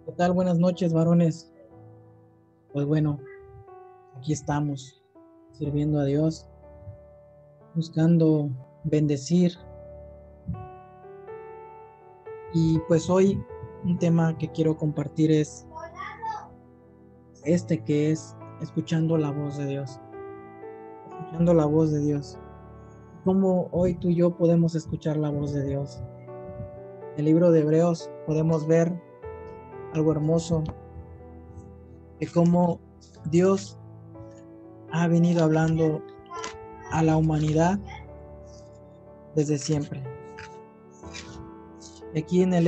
¿Qué tal? Buenas noches, varones. Pues bueno, aquí estamos, sirviendo a Dios, buscando bendecir. Y pues hoy un tema que quiero compartir es que es escuchando la voz de Dios. Escuchando la voz de Dios. ¿Cómo hoy tú y yo podemos escuchar la voz de Dios? En el libro de Hebreos podemos ver algo hermoso de cómo Dios ha venido hablando a la humanidad desde siempre. Aquí en el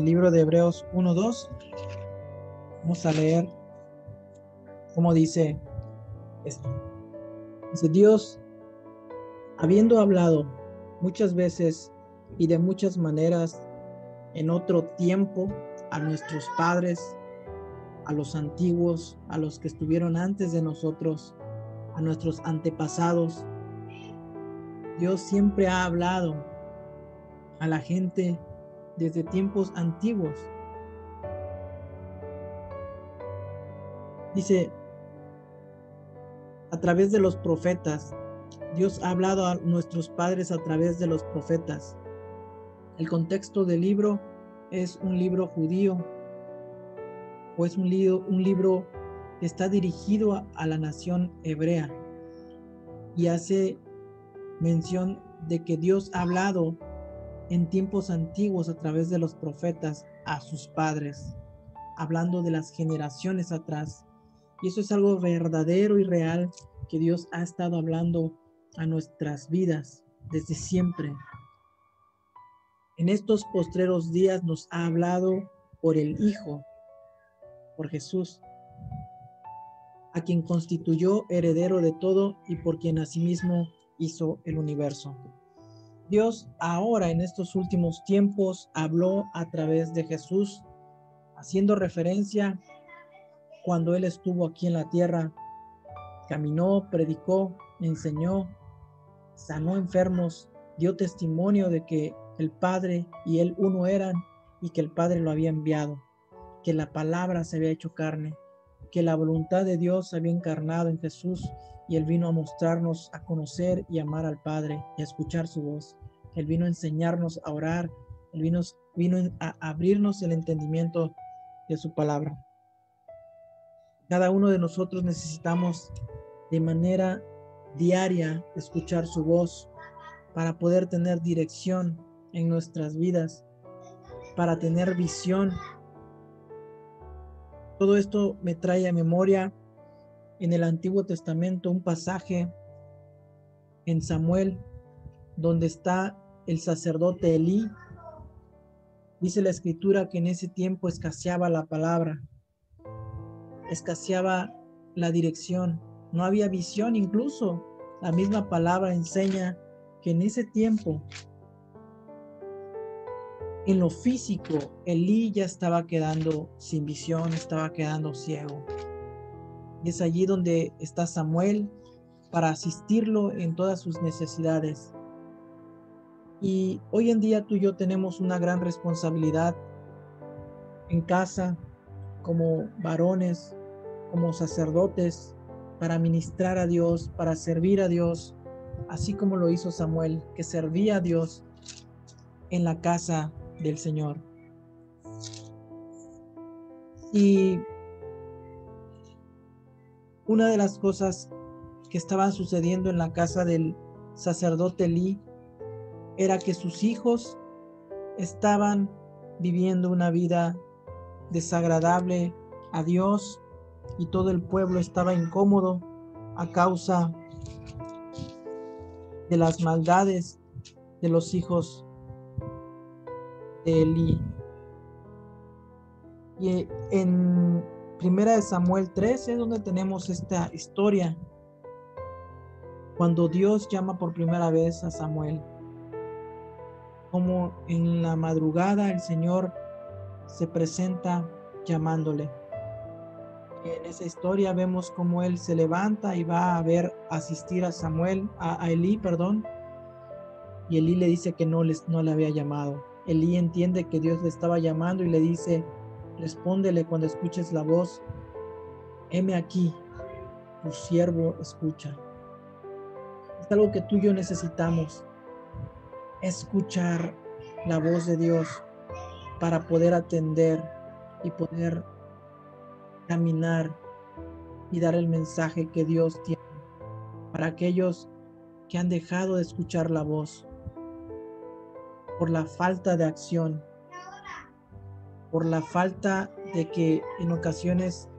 libro de Hebreos 1:2 vamos a leer cómo dice esto. Dice: Dios, habiendo hablado muchas veces y de muchas maneras en otro tiempo a nuestros padres, a los antiguos, a los que estuvieron antes de nosotros, a nuestros antepasados, Dios siempre ha hablado a la gente desde tiempos antiguos. Dice, a través de los profetas. Dios ha hablado a nuestros padres a través de los profetas. El contexto del libro es un libro judío, o es un libro que está dirigido a la nación hebrea, y hace mención de que Dios ha hablado en tiempos antiguos a través de los profetas a sus padres, hablando de las generaciones atrás. Y eso es algo verdadero y real, que Dios ha estado hablando a nuestras vidas desde siempre. En estos postreros días nos ha hablado por el Hijo, por Jesús, a quien constituyó heredero de todo y por quien asimismo hizo el universo. Dios ahora en estos últimos tiempos habló a través de Jesús, haciendo referencia cuando Él estuvo aquí en la tierra. Caminó, predicó, enseñó, sanó enfermos, dio testimonio de que el Padre y Él uno eran, y que el Padre lo había enviado, que la palabra se había hecho carne, que la voluntad de Dios se había encarnado en Jesús, y Él vino a mostrarnos a conocer y amar al Padre y a escuchar su voz. Él vino a enseñarnos a orar. Él vino a abrirnos el entendimiento de su palabra. Cada uno de nosotros necesitamos de manera diaria escuchar su voz para poder tener dirección en nuestras vidas, para tener visión. Todo esto me trae a memoria en el Antiguo Testamento un pasaje en Samuel donde está el sacerdote Elí. Dice la escritura que en ese tiempo escaseaba la palabra, escaseaba la dirección, no había visión. Incluso la misma palabra enseña que en ese tiempo, en lo físico, Elí ya estaba quedando sin visión, estaba quedando ciego. Y es allí donde está Samuel para asistirlo en todas sus necesidades. Y hoy en día tú y yo tenemos una gran responsabilidad en casa, como varones, como sacerdotes, para ministrar a Dios, para servir a Dios, así como lo hizo Samuel, que servía a Dios en la casa del Señor. Y una de las cosas que estaban sucediendo en la casa del sacerdote Elí era que sus hijos estaban viviendo una vida desagradable a Dios, y todo el pueblo estaba incómodo a causa de las maldades de los hijos de Elí. Y en 1 Samuel 13 es donde tenemos esta historia, cuando Dios llama por primera vez a Samuel. Como en la madrugada el Señor se presenta llamándole. En esa historia vemos cómo él se levanta y va a asistir a Elí, y Elí le dice que no le había llamado. Elí entiende que Dios le estaba llamando y le dice: Respóndele cuando escuches la voz: heme aquí, tu siervo escucha. Es algo que tú y yo necesitamos, escuchar la voz de Dios para poder atender y poder caminar y dar el mensaje que Dios tiene para aquellos que han dejado de escuchar la voz por la falta de acción, por la falta de que en ocasiones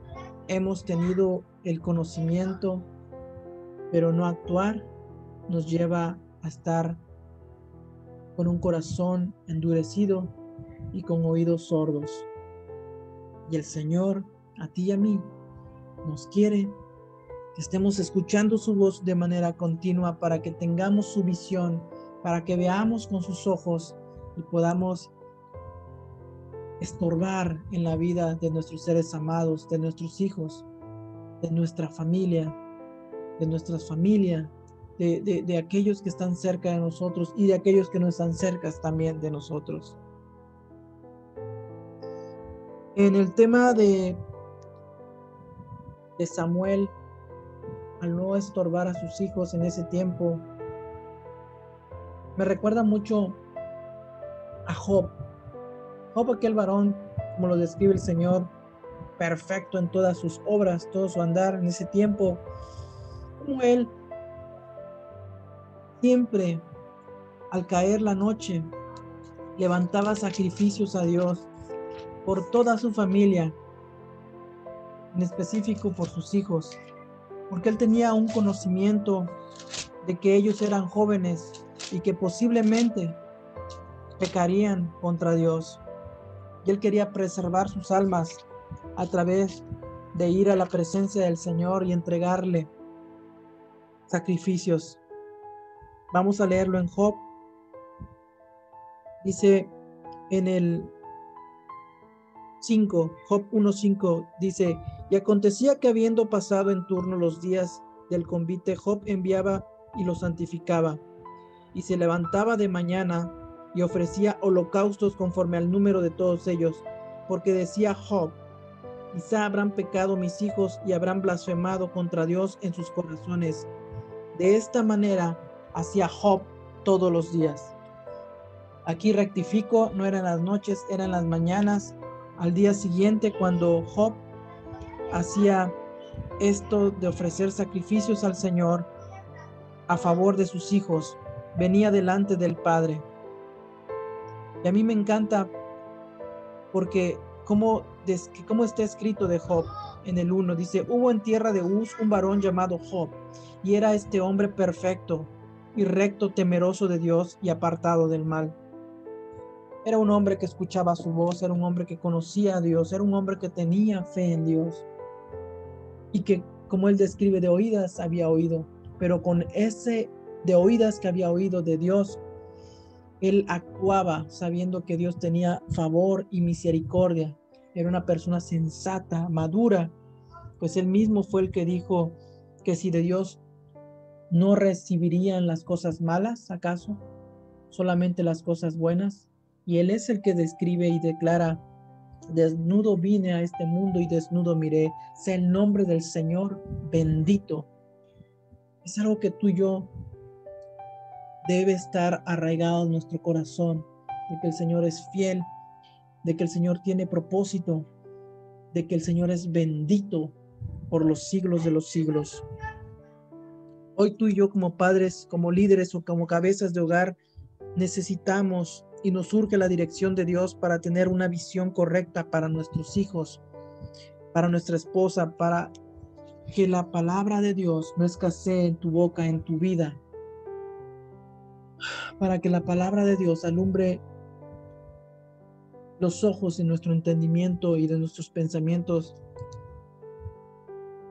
hemos tenido el conocimiento, pero no actuar nos lleva a estar con un corazón endurecido y con oídos sordos. Y el Señor, a ti y a mí, nos quiere que estemos escuchando su voz de manera continua para que tengamos su visión, para que veamos con sus ojos y podamos estorbar en la vida de nuestros seres amados, de nuestros hijos, de nuestra familia, de nuestras familias, de aquellos que están cerca de nosotros y de aquellos que no están cerca también de nosotros. En el tema de Samuel, al no estorbar a sus hijos en ese tiempo, me recuerda mucho a Job. Job, aquel varón, como lo describe el Señor, perfecto en todas sus obras, todo su andar en ese tiempo, como él siempre al caer la noche levantaba sacrificios a Dios por toda su familia, en específico por sus hijos, porque él tenía un conocimiento de que ellos eran jóvenes y que posiblemente pecarían contra Dios. Y él quería preservar sus almas a través de ir a la presencia del Señor y entregarle sacrificios. Vamos a leerlo en Job. Dice en el 5, Job 1:5, dice: y acontecía que habiendo pasado en turno los días del convite, Job enviaba y los santificaba, y se levantaba de mañana y ofrecía holocaustos conforme al número de todos ellos, porque decía Job: quizá habrán pecado mis hijos y habrán blasfemado contra Dios en sus corazones. De esta manera hacía Job todos los días. Aquí rectifico, no eran las noches, eran las mañanas. Al día siguiente, cuando Job hacía esto de ofrecer sacrificios al Señor a favor de sus hijos, venía delante del Padre. Y a mí me encanta porque como está escrito de Job en el 1, dice: hubo en tierra de Uz un varón llamado Job, y era este hombre perfecto y recto, temeroso de Dios y apartado del mal. Era un hombre que escuchaba su voz, era un hombre que conocía a Dios, era un hombre que tenía fe en Dios y que, como él describe, de oídas había oído, pero con ese de oídas que había oído de Dios, él actuaba sabiendo que Dios tenía favor y misericordia. Era una persona sensata, madura, pues él mismo fue el que dijo que si de Dios no recibirían las cosas malas, ¿acaso? Solamente las cosas buenas. Y él es el que describe y declara: desnudo vine a este mundo y desnudo miré, sea el nombre del Señor bendito. Es algo que tú y yo debe estar arraigado en nuestro corazón, de que el Señor es fiel, de que el Señor tiene propósito, de que el Señor es bendito por los siglos de los siglos. Hoy tú y yo, como padres, como líderes o como cabezas de hogar, necesitamos y nos surge la dirección de Dios para tener una visión correcta para nuestros hijos, para nuestra esposa, para que la palabra de Dios no escasee en tu boca, en tu vida, para que la palabra de Dios alumbre los ojos de nuestro entendimiento y de nuestros pensamientos.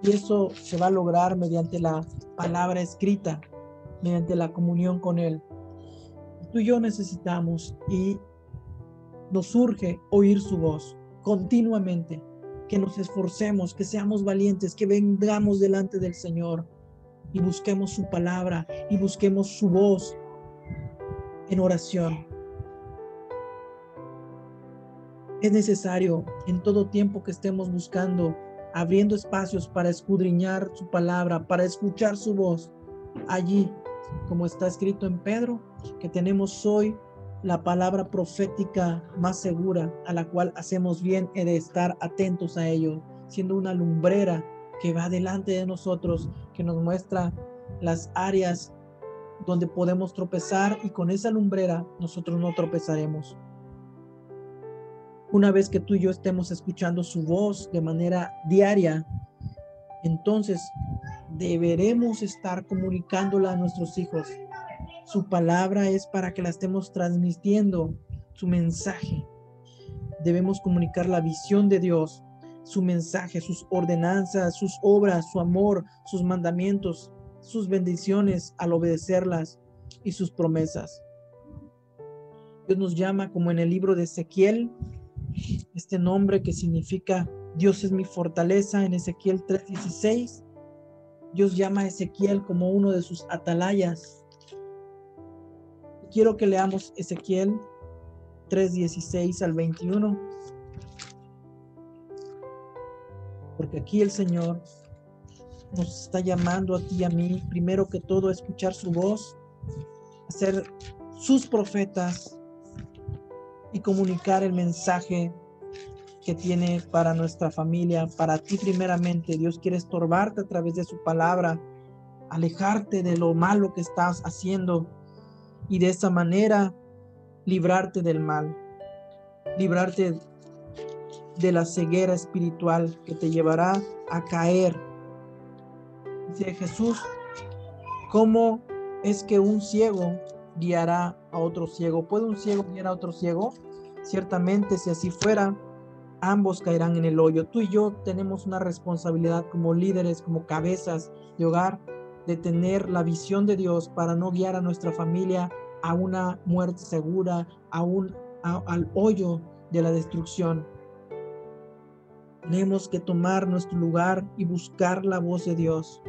Y eso se va a lograr mediante la palabra escrita, mediante la comunión con Él. Tú y yo necesitamos y nos surge oír su voz continuamente, que nos esforcemos, que seamos valientes, que vengamos delante del Señor y busquemos su palabra y busquemos su voz en oración. Es necesario en todo tiempo que estemos buscando, abriendo espacios para escudriñar su palabra, para escuchar su voz. Allí, como está escrito en Pedro, que tenemos hoy la palabra profética más segura, a la cual hacemos bien de estar atentos a ello, siendo una lumbrera que va delante de nosotros, que nos muestra las áreas donde podemos tropezar, y con esa lumbrera nosotros no tropezaremos. Una vez que tú y yo estemos escuchando su voz de manera diaria, entonces deberemos estar comunicándola a nuestros hijos. Su palabra es para que la estemos transmitiendo, su mensaje. Debemos comunicar la visión de Dios, su mensaje, sus ordenanzas, sus obras, su amor, sus mandamientos, sus bendiciones al obedecerlas y sus promesas. Dios nos llama, como en el libro de Ezequiel, este nombre que significa Dios es mi fortaleza, en Ezequiel 3:16. Dios llama a Ezequiel como uno de sus atalayas. Quiero que leamos Ezequiel 3:16 al 21, porque aquí el Señor nos está llamando a ti y a mí, primero que todo, a escuchar su voz, a ser sus profetas y comunicar el mensaje que tiene para nuestra familia, para ti primeramente. Dios quiere estorbarte a través de su palabra, alejarte de lo malo que estás haciendo y de esa manera librarte del mal, librarte de la ceguera espiritual que te llevará a caer. Dice Jesús, ¿cómo es que un ciego guiará a otro ciego? ¿Puede un ciego guiar a otro ciego? Ciertamente, si así fuera, ambos caerán en el hoyo. Tú y yo tenemos una responsabilidad como líderes, como cabezas de hogar, de tener la visión de Dios para no guiar a nuestra familia a una muerte segura, al hoyo de la destrucción. Tenemos que tomar nuestro lugar y buscar la voz de Dios.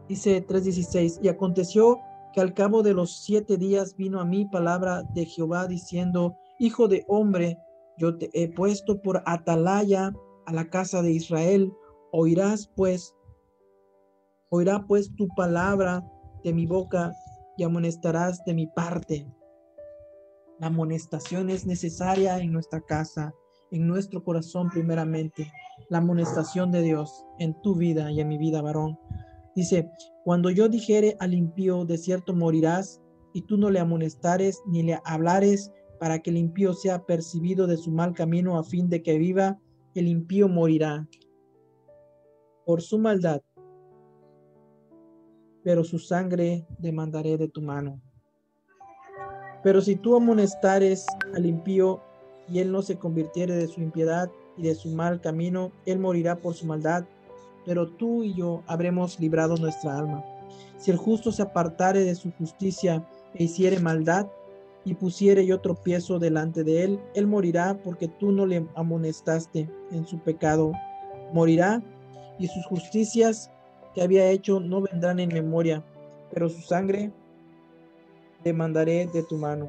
Dice 3:16, y aconteció que al cabo de los 7 días vino a mí palabra de Jehová diciendo, hijo de hombre, yo te he puesto por atalaya a la casa de Israel. Oirá pues tu palabra de mi boca y amonestarás de mi parte. La amonestación es necesaria en nuestra casa, en nuestro corazón primeramente. La amonestación de Dios en tu vida y en mi vida, varón. Dice, cuando yo dijere al impío, de cierto morirás, y tú no le amonestares ni le hablares, para que el impío sea percibido de su mal camino, a fin de que viva, el impío morirá por su maldad, pero su sangre demandaré de tu mano. Pero si tú amonestares al impío, y él no se convirtiere de su impiedad y de su mal camino, él morirá por su maldad, pero tú y yo habremos librado nuestra alma. Si el justo se apartare de su justicia e hiciere maldad, y pusiere yo tropiezo delante de él, él morirá, porque tú no le amonestaste en su pecado. Morirá, y sus justicias que había hecho no vendrán en memoria, pero su sangre demandaré de tu mano.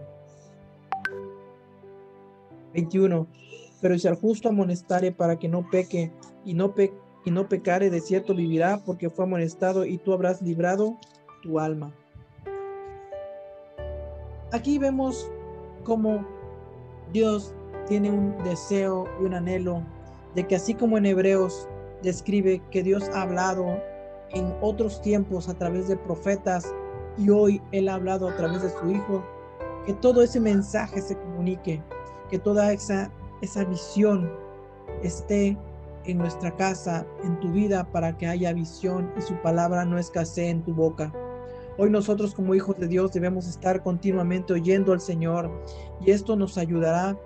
21. Pero si al justo amonestare para que no peque, y no pecare, de cierto vivirá, porque fue amonestado, y tú habrás librado tu alma. Aquí vemos cómo Dios tiene un deseo y un anhelo de que, así como en Hebreos describe que Dios ha hablado en otros tiempos a través de profetas, y hoy Él ha hablado a través de su Hijo, que todo ese mensaje se comunique, que toda esa visión esté en nuestra casa, en tu vida, para que haya visión y su palabra no escasee en tu boca. Hoy nosotros, como hijos de Dios, debemos estar continuamente oyendo al Señor, y esto nos ayudará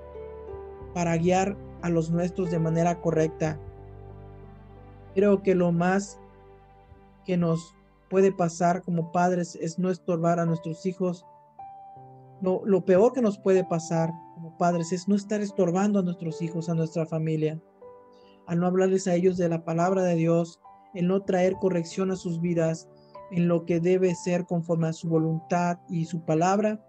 para guiar a los nuestros de manera correcta. Creo que lo más que nos puede pasar como padres es no estorbar a nuestros hijos. Lo peor que nos puede pasar como padres es no estar estorbando a nuestros hijos, a nuestra familia, al no hablarles a ellos de la palabra de Dios, el no traer corrección a sus vidas en lo que debe ser conforme a su voluntad y su palabra.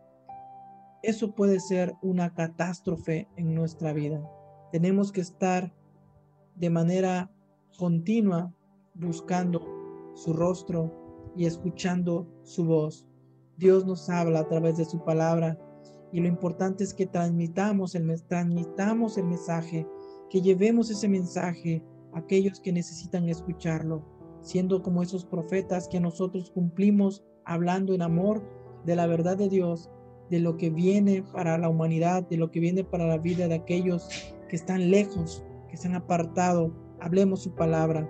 eso puede ser una catástrofe en nuestra vida. Tenemos que estar de manera continua buscando su rostro y escuchando su voz. Dios nos habla a través de su palabra y lo importante es que transmitamos el mensaje, que llevemos ese mensaje a aquellos que necesitan escucharlo, siendo como esos profetas que nosotros cumplimos hablando en amor de la verdad de Dios, de lo que viene para la humanidad, de lo que viene para la vida de aquellos que están lejos, que se han apartado. Hablemos su palabra.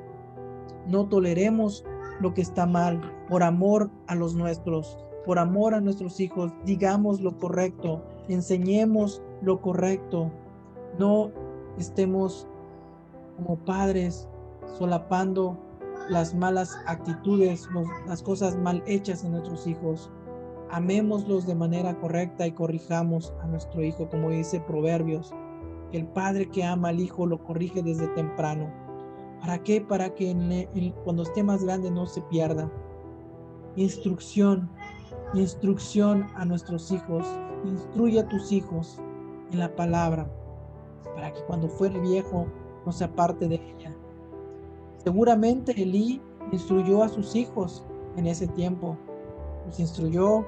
No toleremos lo que está mal por amor a los nuestros, por amor a nuestros hijos. Digamos lo correcto, enseñemos lo correcto. No estemos como padres solapando las malas actitudes, las cosas mal hechas en nuestros hijos. Amémoslos de manera correcta y corrijamos a nuestro hijo, como dice Proverbios. El padre que ama al hijo lo corrige desde temprano. ¿Para qué? Para que cuando esté más grande no se pierda. Instrucción a nuestros hijos. Instruye a tus hijos en la palabra, para que cuando fuere viejo no se aparte de ella. Seguramente Elí instruyó a sus hijos en ese tiempo. Los instruyó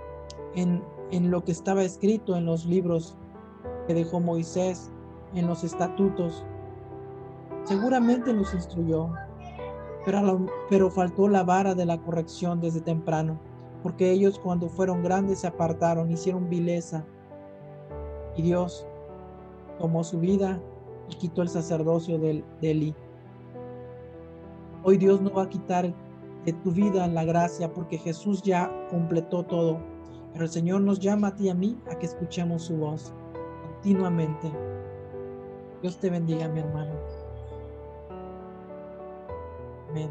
en lo que estaba escrito en los libros que dejó Moisés, en los estatutos. Seguramente los instruyó, pero faltó la vara de la corrección desde temprano, porque ellos cuando fueron grandes se apartaron, hicieron vileza, y Dios tomó su vida y quitó el sacerdocio de Elí. Hoy Dios no va a quitar de tu vida la gracia, porque Jesús ya completó todo, pero el Señor nos llama a ti y a mí a que escuchemos su voz continuamente. Dios te bendiga, mi hermano. Amén.